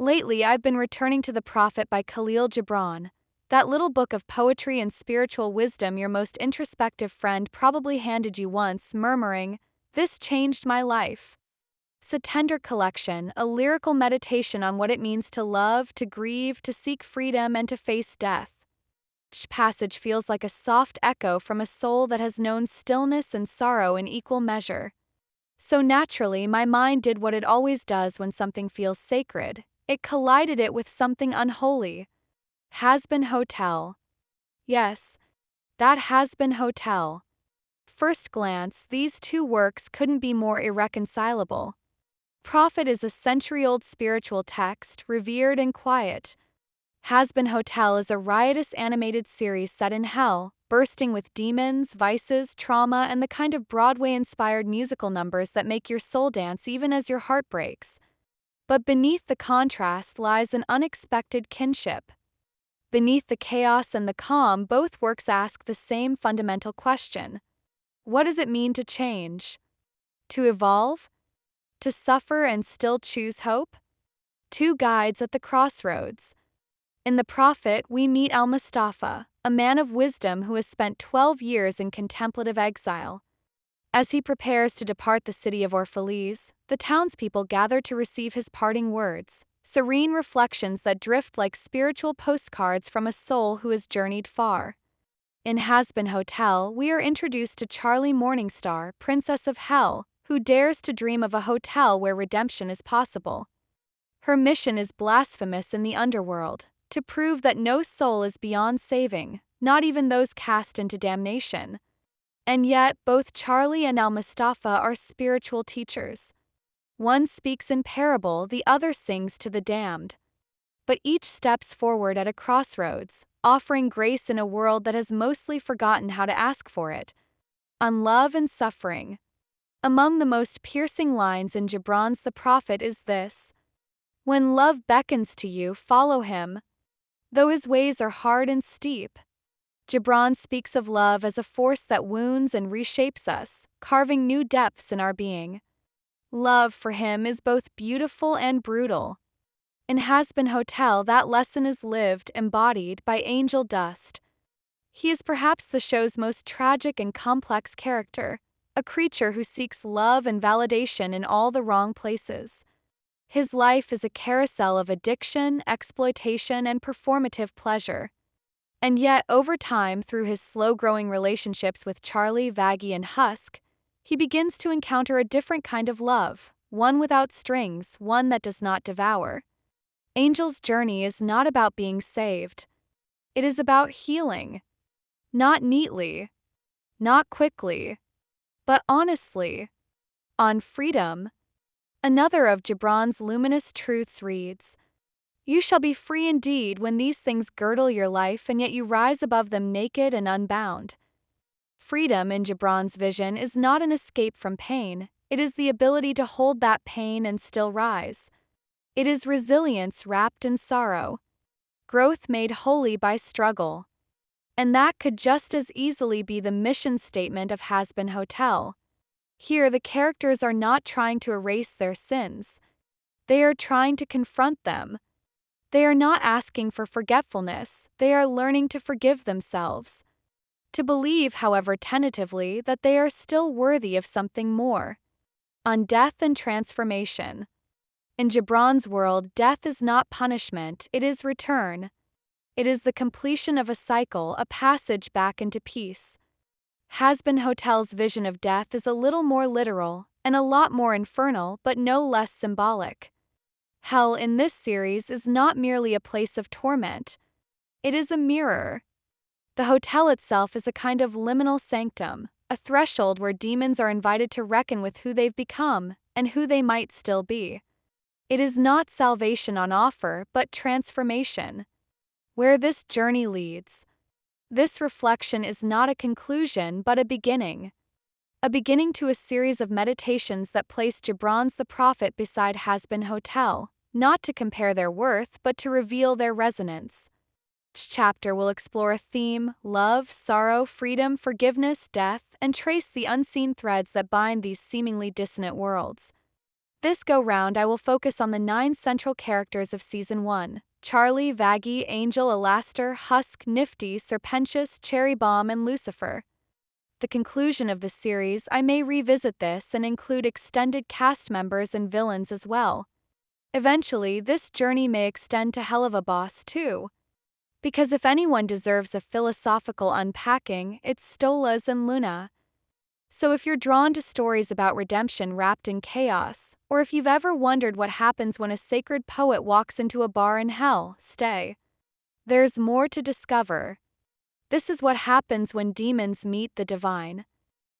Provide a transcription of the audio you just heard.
Lately, I've been returning to The Prophet by Kahlil Gibran, that little book of poetry and spiritual wisdom your most introspective friend probably handed you once, murmuring, "This changed my life." It's a tender collection, a lyrical meditation on what it means to love, to grieve, to seek freedom, and to face death. Each passage feels like a soft echo from a soul that has known stillness and sorrow in equal measure. So naturally, my mind did what it always does when something feels sacred. It collided it with something unholy. Hazbin Hotel. Yes, that Hazbin Hotel. First glance, these two works couldn't be more irreconcilable. Prophet is a century-old spiritual text, revered and quiet. Hazbin Hotel is a riotous animated series set in hell, bursting with demons, vices, trauma, and the kind of Broadway-inspired musical numbers that make your soul dance even as your heart breaks. But beneath the contrast lies an unexpected kinship. Beneath the chaos and the calm, both works ask the same fundamental question. What does it mean to change? To evolve? To suffer and still choose hope? Two guides at the crossroads. In The Prophet, we meet Al-Mustafa, a man of wisdom who has spent 12 years in contemplative exile. As he prepares to depart the city of Orphalese, the townspeople gather to receive his parting words, serene reflections that drift like spiritual postcards from a soul who has journeyed far. In Hazbin Hotel, we are introduced to Charlie Morningstar, Princess of Hell, who dares to dream of a hotel where redemption is possible. Her mission is blasphemous in the underworld, to prove that no soul is beyond saving, not even those cast into damnation. And yet, both Charlie and Al-Mustafa are spiritual teachers. One speaks in parable, the other sings to the damned. But each steps forward at a crossroads, offering grace in a world that has mostly forgotten how to ask for it. On love and suffering. Among the most piercing lines in Gibran's The Prophet is this: "When love beckons to you, follow him, though his ways are hard and steep." Gibran speaks of love as a force that wounds and reshapes us, carving new depths in our being. Love, for him, is both beautiful and brutal. In Hazbin Hotel, that lesson is lived, embodied, by Angel Dust. He is perhaps the show's most tragic and complex character, a creature who seeks love and validation in all the wrong places. His life is a carousel of addiction, exploitation, and performative pleasure. And yet, over time, through his slow-growing relationships with Charlie, Vaggie, and Husk, he begins to encounter a different kind of love, one without strings, one that does not devour. Angel's journey is not about being saved. It is about healing. Not neatly, not quickly, but honestly. On freedom. Another of Gibran's luminous truths reads, "You shall be free indeed when these things girdle your life and yet you rise above them naked and unbound." Freedom, in Gibran's vision, is not an escape from pain, it is the ability to hold that pain and still rise. It is resilience wrapped in sorrow, growth made holy by struggle. And that could just as easily be the mission statement of Hazbin Hotel. Here, the characters are not trying to erase their sins. They are trying to confront them. They are not asking for forgetfulness, they are learning to forgive themselves. To believe, however tentatively, that they are still worthy of something more. On death and transformation. In Gibran's world, death is not punishment, it is return. It is the completion of a cycle, a passage back into peace. Hazbin Hotel's vision of death is a little more literal, and a lot more infernal, but no less symbolic. Hell in this series is not merely a place of torment. It is a mirror. The hotel itself is a kind of liminal sanctum, a threshold where demons are invited to reckon with who they've become and who they might still be. It is not salvation on offer, but transformation. Where this journey leads. This reflection is not a conclusion, but a beginning. A beginning to a series of meditations that place Gibran's The Prophet beside Hazbin Hotel, not to compare their worth, but to reveal their resonance. Each chapter will explore a theme, love, sorrow, freedom, forgiveness, death, and trace the unseen threads that bind these seemingly dissonant worlds. This go-round I will focus on the 9 central characters of Season 1. Charlie, Vaggie, Angel, Alastair, Husk, Nifty, Serpentious, Cherry Bomb, and Lucifer. The conclusion of the series, I may revisit this and include extended cast members and villains as well. Eventually, this journey may extend to Helluva Boss too. Because if anyone deserves a philosophical unpacking, it's Stolas and Luna. So if you're drawn to stories about redemption wrapped in chaos, or if you've ever wondered what happens when a sacred poet walks into a bar in hell, stay. There's more to discover. This is what happens when demons meet the divine.